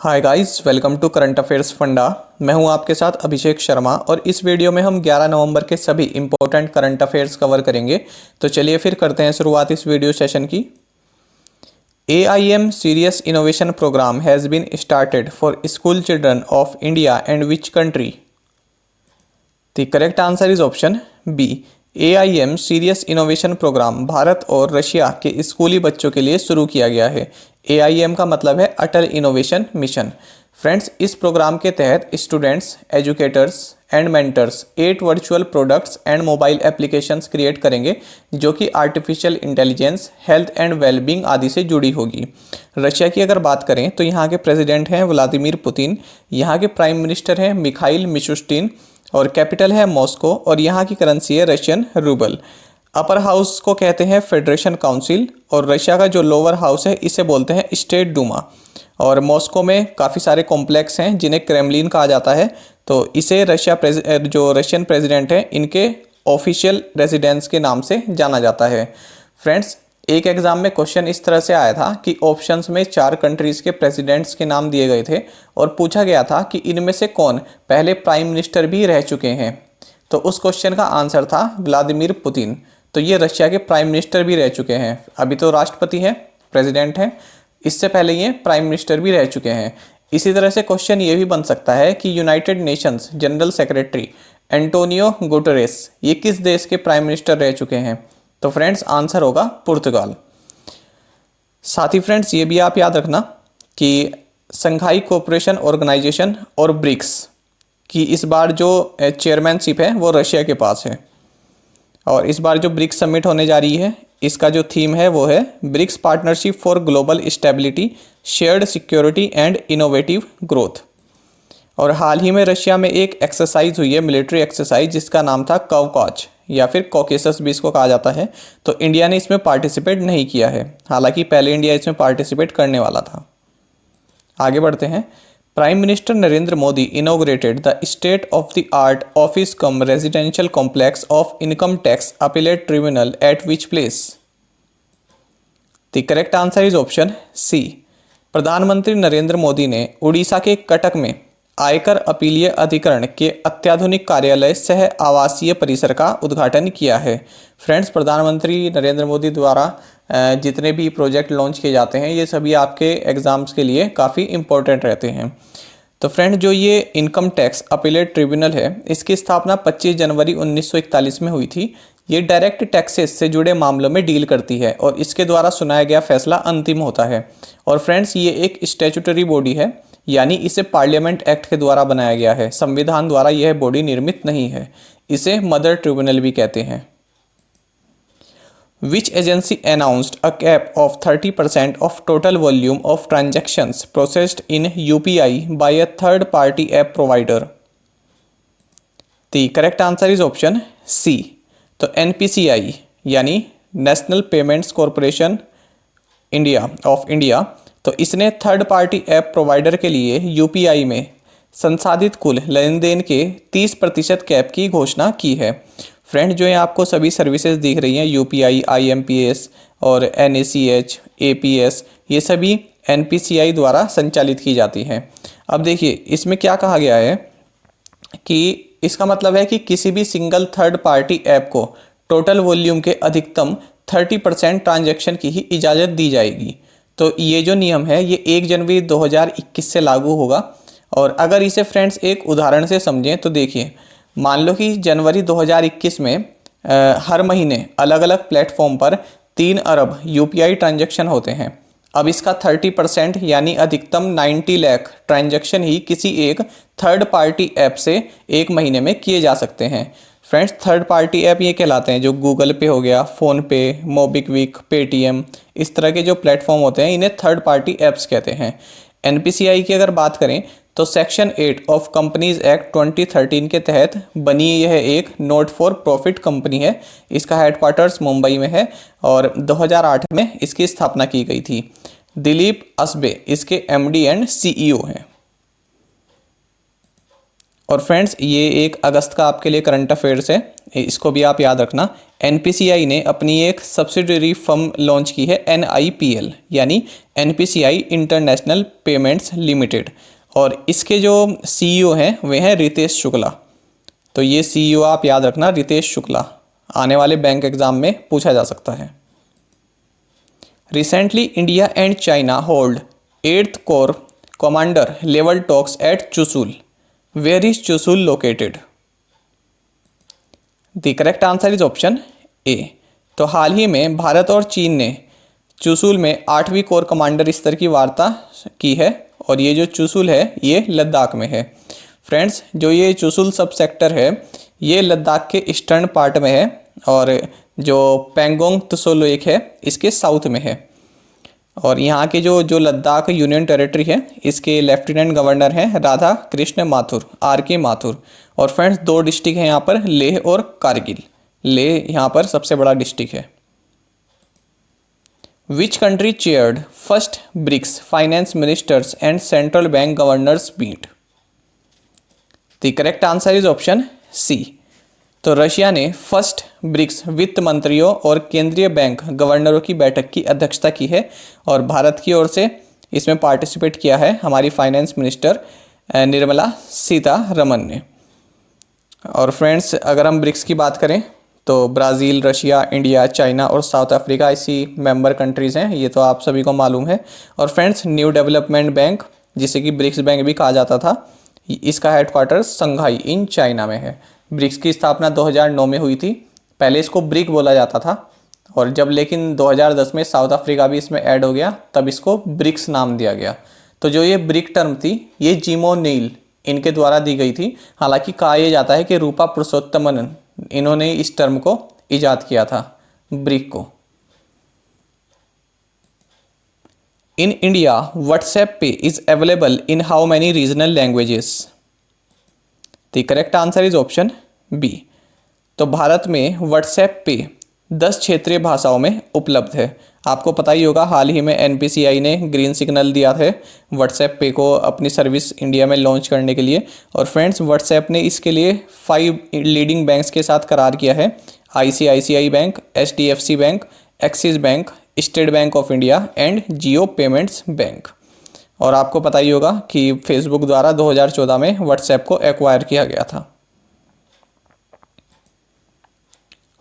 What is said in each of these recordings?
Hi guys, welcome to current affairs funda. मैं हूं आपके साथ अभिषेक शर्मा और इस वीडियो में हम 11 नवंबर के सभी इंपॉर्टेंट करंट अफेयर्स कवर करेंगे। तो चलिए फिर करते हैं शुरुआत इस वीडियो सेशन की। AIM Sirius innovation programme has been started for school children of India and which country? The correct answer is option B. AIM Sirius innovation programme Bharat और रशिया के स्कूली बच्चों के लिए शुरू किया गया है। AIM का मतलब है अटल इनोवेशन मिशन। फ्रेंड्स, इस प्रोग्राम के तहत students, educators and mentors 8 virtual products and mobile applications create करेंगे जो कि artificial intelligence, health and wellbeing आदि से जुड़ी होगी। रशिया की अगर बात करें तो यहाँ के प्रेसिडेंट हैं व्लादिमीर पुतिन, यहाँ के प्राइम मिनिस्टर हैं मिखाइल मिशुस्टिन और कैपिटल है मॉस्को और यहाँ की करेंसी है रशियन रूबल। अपर हाउस को कहते हैं फेडरेशन काउंसिल और रशिया का जो लोअर हाउस है इसे बोलते हैं स्टेट डूमा। और मॉस्को में काफ़ी सारे कॉम्प्लेक्स हैं जिन्हें क्रेमलिन कहा जाता है। तो इसे जो रशियन प्रेसिडेंट हैं इनके ऑफिशियल रेजिडेंस के नाम से जाना जाता है। फ्रेंड्स, एक एग्जाम में क्वेश्चन इस तरह से आया था कि ऑप्शंस में 4 कंट्रीज़ के प्रेसिडेंट्स के नाम दिए गए थे और पूछा गया था कि इनमें से कौन पहले प्राइम मिनिस्टर भी रह चुके हैं। तो उस क्वेश्चन का आंसर था व्लादिमीर पुतिन। तो ये रशिया के प्राइम मिनिस्टर भी रह चुके हैं। अभी तो राष्ट्रपति हैं, प्रेसिडेंट हैं, इससे पहले ये प्राइम मिनिस्टर भी रह चुके हैं। इसी तरह से क्वेश्चन ये भी बन सकता है कि United Nations general secretary Antonio Guterres ये किस देश के प्राइम मिनिस्टर रह चुके हैं? तो फ्रेंड्स, आंसर होगा पुर्तगाल। साथ ही फ्रेंड्स, ये भी आप याद रखना कि संघाई कोऑपरेशन ऑर्गेनाइजेशन और ब्रिक्स की इस बार जो चेयरमैनशिप है वो रशिया के पास है। और इस बार जो ब्रिक्स समिट होने जा रही है इसका जो थीम है वो है BRICS partnership for global stability, shared security and innovative growth. और हाल ही में रशिया में एक एक्सरसाइज हुई है, मिलिट्री एक्सरसाइज, जिसका नाम था कवकाच या फिर कॉकेसस भी इसको कहा जाता है। तो इंडिया ने इसमें पार्टिसिपेट नहीं किया है, हालांकि पहले इंडिया इसमें पार्टिसिपेट करने वाला था। आगे बढ़ते हैं। Prime minister Narendra Modi inaugurated the state of the art office cum residential complex of income tax appellate tribunal at which place? The correct answer is option C. प्रधानमंत्री नरेंद्र मोदी ने उड़ीसा के कटक में आयकर अपीलीय अधिकरण के अत्याधुनिक कार्यालय सह आवासीय परिसर का उद्घाटन किया है। फ्रेंड्स, प्रधानमंत्री नरेंद्र मोदी द्वारा जितने भी प्रोजेक्ट लॉन्च किए जाते हैं ये सभी आपके एग्ज़ाम्स के लिए काफ़ी इम्पोर्टेंट रहते हैं। तो फ्रेंड्स, जो ये इनकम टैक्स अपीलेट ट्रिब्यूनल है इसकी स्थापना 25 जनवरी 1941 में हुई थी। ये डायरेक्ट टैक्सेस से जुड़े मामलों में डील करती है और इसके द्वारा सुनाया गया फैसला अंतिम होता है। और फ्रेंड्स, ये एक स्टैट्यूटरी बॉडी है, यानी इसे पार्लियामेंट एक्ट के द्वारा बनाया गया है, संविधान द्वारा यह बॉडी निर्मित नहीं है। इसे मदर ट्रिब्यूनल भी कहते हैं। Which agency announced a cap of 30% of total volume of transactions processed in UPI by a third party app provider? The correct answer is option C. तो NPCI यानी national payments corporation of India, तो इसने third party app provider के लिए UPI में संसाधित कुल लेन then के 30% कैप की घोषणा की है। फ्रेंड, जो है आपको सभी सर्विसेज दिख रही हैं, UPI, IMPS और NACH, APS, ये सभी NPCI द्वारा संचालित की जाती हैं। अब देखिए इसमें क्या कहा गया है कि इसका मतलब है कि किसी भी सिंगल थर्ड पार्टी ऐप को टोटल वॉल्यूम के अधिकतम 30% ट्रांजैक्शन की ही इजाज़त दी जाएगी। तो ये जो नियम है ये 1 जनवरी 2021 से लागू होगा। और अगर इसे फ्रेंड्स एक उदाहरण से समझें तो देखिए, मान लो कि जनवरी 2021 में हर महीने अलग अलग प्लेटफॉर्म पर 3 अरब UPI ट्रांजैक्शन होते हैं। अब इसका 30% यानी अधिकतम 90 लाख ट्रांजैक्शन ही किसी एक थर्ड पार्टी ऐप से एक महीने में किए जा सकते हैं। फ्रेंड्स, थर्ड पार्टी ऐप ये कहलाते हैं जो गूगल पे हो गया, फ़ोनपे, मोबिक्विक, पेटीएम, इस तरह के जो प्लेटफॉर्म होते हैं इन्हें थर्ड पार्टी ऐप्स कहते हैं। NPCI की अगर बात करें तो सेक्शन 8 ऑफ कंपनीज एक्ट 2013 के तहत बनी यह एक नॉट फॉर प्रॉफिट कंपनी है। इसका हेडक्वार्टर्स मुंबई में है और 2008 में इसकी स्थापना की गई थी। दिलीप असबे इसके MD एंड CEO हैं। और फ्रेंड्स ये 1 अगस्त का आपके लिए करंट अफेयर्स है, इसको भी आप याद रखना। एनपीसीआई ने अपनी एक सब्सिडरी फर्म लॉन्च की है NIPL, यानी एनपीसीआई इंटरनेशनल पेमेंट्स लिमिटेड, और इसके जो CEO हैं वे हैं रितेश शुक्ला। तो ये CEO आप याद रखना, रितेश शुक्ला, आने वाले बैंक एग्जाम में पूछा जा सकता है। Recently India and China hold 8th core commander level talks at Chushul. Where is Chushul located? The correct answer is option A. तो हाल ही में भारत और चीन ने चुशुल में 8वीं कोर कमांडर स्तर की वार्ता की है, और ये जो चुशुल है ये लद्दाख में है। फ्रेंड्स, जो ये चुशुल सब सेक्टर है ये लद्दाख के ईस्टर्न पार्ट में है, और जो पेंगोंग त्सो लेक है इसके साउथ में है। और यहाँ के जो लद्दाख यूनियन टेरिटरी है इसके लेफ्टिनेंट गवर्नर हैं राधा कृष्ण माथुर, RK माथुर। और फ्रेंड्स 2 डिस्ट्रिक्ट हैं यहाँ पर, लेह और कारगिल। लेह यहाँ पर सबसे बड़ा डिस्ट्रिक्ट है। Which country chaired first BRICS finance ministers and central bank governors meet? The correct answer is option C. तो रशिया ने फर्स्ट ब्रिक्स वित्त मंत्रियों और केंद्रीय बैंक गवर्नरों की बैठक की अध्यक्षता की है, और भारत की ओर से इसमें पार्टिसिपेट किया है हमारी फाइनेंस मिनिस्टर निर्मला सीतारमन ने। और फ्रेंड्स, अगर हम ब्रिक्स की बात करें तो ब्राज़ील, रशिया, इंडिया, चाइना और साउथ अफ्रीका ऐसी मेंबर कंट्रीज़ हैं, ये तो आप सभी को मालूम है। और फ्रेंड्स, न्यू डेवलपमेंट बैंक, जिसे कि ब्रिक्स बैंक भी कहा जाता था, इसका हेडक्वार्टर संघाई इन चाइना में है। ब्रिक्स की स्थापना 2009 में हुई थी। पहले इसको ब्रिक बोला जाता था, और जब लेकिन 2010 में साउथ अफ्रीका भी इसमें ऐड हो गया तब इसको ब्रिक्स नाम दिया गया। तो जो ये ब्रिक टर्म थी ये जिमो नील इनके द्वारा दी गई थी। हालांकि कहा यह जाता है कि रूपा पुरुषोत्तमन इन्होंने इस टर्म को इजाद किया था, ब्रिक को। In India WhatsApp Pay is available in how many regional languages? The correct answer is option B. तो भारत में व्हाट्सएप पे 10 क्षेत्रीय भाषाओं में उपलब्ध है। आपको पता ही होगा, हाल ही में NPCI ने ग्रीन सिग्नल दिया है व्हाट्सएप पे को अपनी सर्विस इंडिया में लॉन्च करने के लिए। और फ्रेंड्स, व्हाट्सएप ने इसके लिए 5 लीडिंग बैंक्स के साथ करार किया है, ICICI bank, HDFC bank, axis bank, state bank of India and Jio payments bank. और आपको पता ही होगा कि फेसबुक द्वारा 2014 में व्हाट्सएप को एक्वायर किया गया था।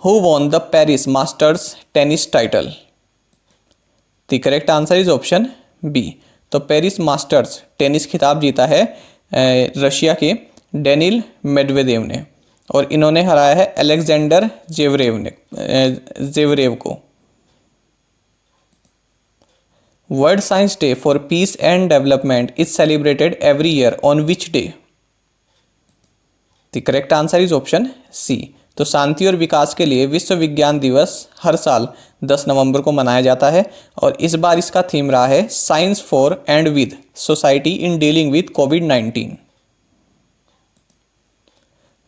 Who won the Paris Masters tennis title? The correct answer is option B. तो पेरिस मास्टर्स टेनिस खिताब जीता है रशिया के डेनिल मेडवेदेव ने, और इन्होंने हराया है अलेक्जेंडर जेवरेव को। World science day for peace and development is celebrated every year on which day? The correct answer is option C. तो शांति और विकास के लिए विश्व विज्ञान दिवस हर साल 10 नवंबर को मनाया जाता है, और इस बार इसका थीम रहा है science for and with society in dealing with कोविड-19।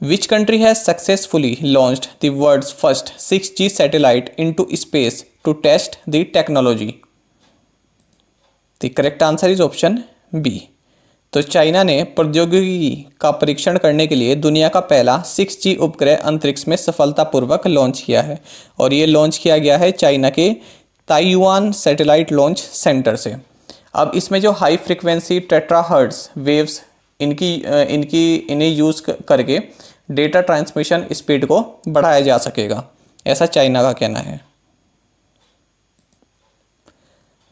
Which country has successfully launched the world's first 6G satellite into space to test the technology? The correct answer is option B. तो China ने प्रौद्योगिकी का परीक्षण करने के लिए दुनिया का पहला 6G उपग्रह अंतरिक्ष में सफलतापूर्वक लॉन्च किया है, और ये लॉन्च किया गया है चाइना के ताइयुआन सैटेलाइट लॉन्च सेंटर से। अब इसमें जो हाई फ्रिक्वेंसी टेट्राहर्ट्ज वेव्स इन्हें यूज़ करके डेटा ट्रांसमिशन स्पीड को बढ़ाया जा सकेगा, ऐसा चाइना का कहना है।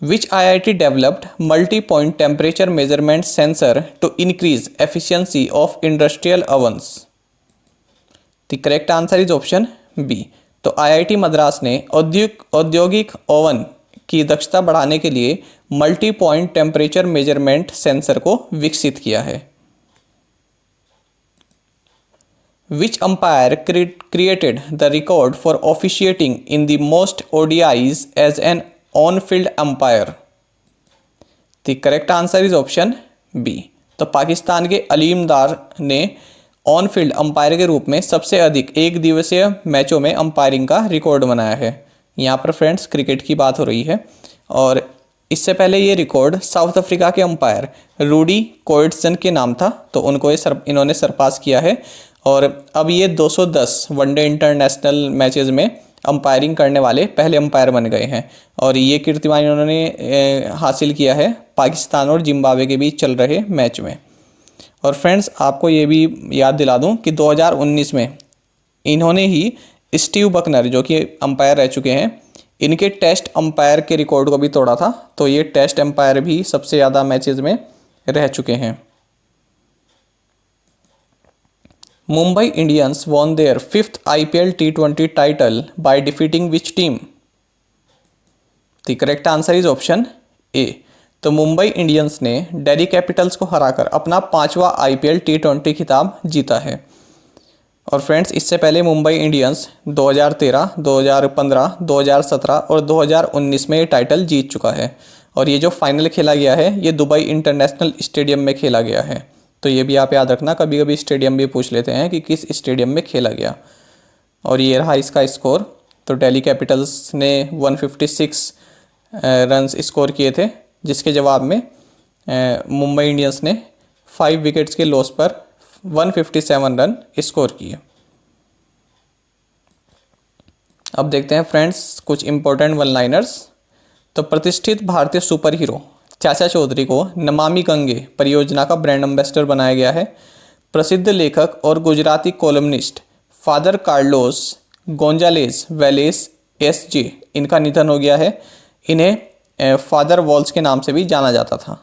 Which IIT developed multi-point temperature measurement sensor to increase efficiency of industrial ovens? The correct answer is option B. तो IIT मद्रास ने औद्योगिक ओवन की दक्षता बढ़ाने के लिए multi point temperature measurement sensor को विकसित किया है। Which umpire created the record for officiating in the most ODIs as an on field umpire? The correct answer is option B. तो पाकिस्तान के अलीम दार ने ऑन फील्ड अंपायर के रूप में सबसे अधिक एक दिवसीय मैचों में अंपायरिंग का रिकॉर्ड बनाया है। यहाँ पर फ्रेंड्स क्रिकेट की बात हो रही है, और इससे पहले ये रिकॉर्ड साउथ अफ्रीका के अंपायर रूडी कोएर्टसन के नाम था, तो उनको इन्होंने सरपास किया है। और अब ये 210 वनडे इंटरनेशनल मैचेस में अंपायरिंग करने वाले पहले अंपायर बन गए हैं। और ये कीर्तिमान इन्होंने हासिल किया है पाकिस्तान और जिम्बाब्वे के बीच चल रहे मैच में। और फ्रेंड्स, आपको ये भी याद दिला दूं कि 2019 में इन्होंने ही स्टीव बकनर, जो कि अंपायर रह चुके हैं, इनके टेस्ट अंपायर के रिकॉर्ड को भी तोड़ा था। तो ये टेस्ट अंपायर भी सबसे ज़्यादा मैचेस में रह चुके हैं। Mumbai Indians won their 5th IPL T20 title by defeating which team? The correct answer is option A. तो मुंबई इंडियंस ने दिल्ली कैपिटल्स को हराकर अपना 5वां IPL T20 खिताब जीता है। और फ्रेंड्स, इससे पहले मुंबई इंडियंस 2013, 2015, 2017 और 2019 में ये टाइटल जीत चुका है। और ये जो फाइनल खेला गया है ये दुबई इंटरनेशनल स्टेडियम में खेला गया है। तो ये भी आप याद रखना, कभी कभी स्टेडियम भी पूछ लेते हैं कि किस स्टेडियम में खेला गया। और ये रहा इसका स्कोर। तो दिल्ली कैपिटल्स ने 156 रन्स स्कोर किए थे, जिसके जवाब में मुंबई इंडियंस ने 5 विकेट्स के लॉस पर 157 रन स्कोर किए। अब देखते हैं फ्रेंड्स कुछ इंपॉर्टेंट वन लाइनर्स। तो प्रतिष्ठित भारतीय सुपर हीरो चाचा चौधरी को नमामि गंगे परियोजना का ब्रांड एम्बेसडर बनाया गया है। प्रसिद्ध लेखक और Gujarati columnist father Carlos Gonzalez Valles SJ, इनका निधन हो गया है। इन्हें फादर वॉल्स के नाम से भी जाना जाता था।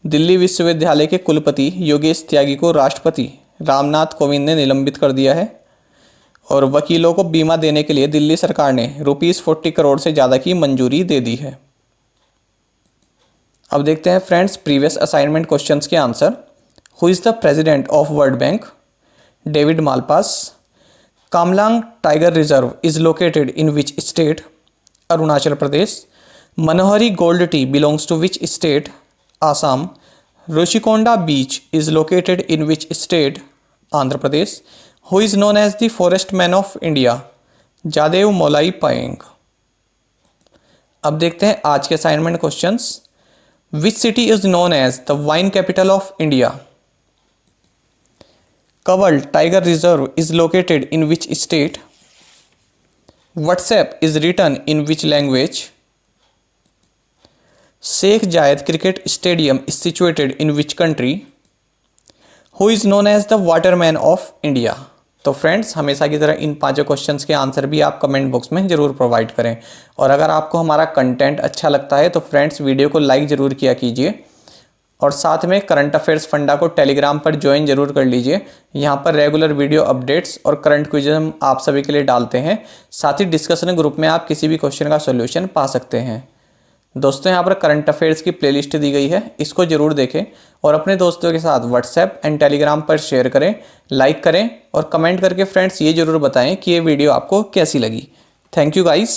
दिल्ली विश्वविद्यालय के कुलपति योगेश त्यागी को राष्ट्रपति रामनाथ कोविंद ने निलंबित कर दिया है। और वकीलों को बीमा देने के लिए दिल्ली सरकार ने ₹40 करोड़ से ज़्यादा की मंजूरी दे दी है। अब देखते हैं फ्रेंड्स प्रीवियस असाइनमेंट क्वेश्चंस के answer. Who is the president of World Bank? David Malpass. Kamlang tiger reserve is located in which state? Arunachal Pradesh. Manohari gold tea belongs to which state? Assam. Rushikonda beach is located in which state? Andhra Pradesh. Who is known as the forest man of India? Jadav Molai Payeng. अब देखते हैं आज के assignment questions. Which city is known as the wine capital of India? Kaval Tiger Reserve is located in which state? WhatsApp is written in which language? Sheikh Zayed Cricket Stadium is situated in which country? Who is known as the waterman of India? तो friends, हमेशा की तरह इन 5 questions के answer भी आप comment box में ज़रूर provide करें। और अगर आपको हमारा कंटेंट अच्छा लगता है तो फ्रेंड्स वीडियो को लाइक ज़रूर किया कीजिए। और साथ में करंट अफेयर्स फंडा को टेलीग्राम पर ज्वाइन ज़रूर कर लीजिए। यहाँ पर रेगुलर वीडियो अपडेट्स और करंट क्विज हम आप सभी के लिए डालते हैं। साथ ही डिस्कशन ग्रुप में आप किसी भी क्वेश्चन का सोल्यूशन पा सकते हैं। दोस्तों, यहाँ पर करंट अफेयर्स की प्लेलिस्ट दी गई है, इसको ज़रूर देखें और अपने दोस्तों के साथ व्हाट्सएप एंड टेलीग्राम पर शेयर करें, लाइक करें और कमेंट करके फ्रेंड्स ये ज़रूर बताएं कि ये वीडियो आपको कैसी लगी। Thank you guys.